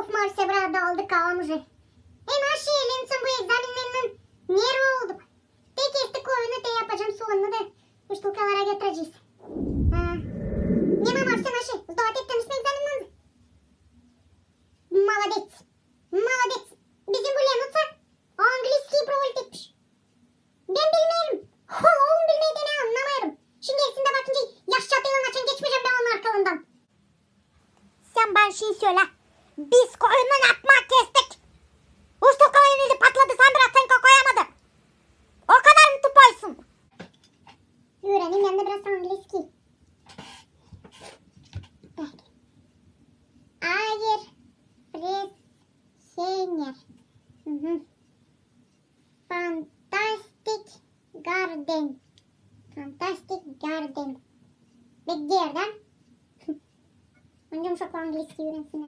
Of Marse brada aldık kavamızı. Наши ленцем bu egzaminlerinin nervi oldu. Tek estik oyunu da yapacağım sonunu da штукалара getireceğiz. Нема Марсе наши. Сдавать ettiğimiz egzaminden. Молодец. Молодец. Bizim bu Lenutsa Angliskiyi provolt etmiş. Ben bilmiyorum. Oğlum bilmediğini anlamıyorum. Şimdi gerisinde bakınca yaş çatıyla açın geçmeyeceğim ben onun arkalığından. Sen bana şey söyle. Biz koyunun atmak kestik. Usta koyun eli patladı sandıra sen koyamadı. O kadar mı tupaysın? Öğreneyim yanında biraz Angliski. Hayır. Pressener. Fantastic Garden. Fantastic Garden. Ve gerden. Önce uşaklar Angliski öğrensinler.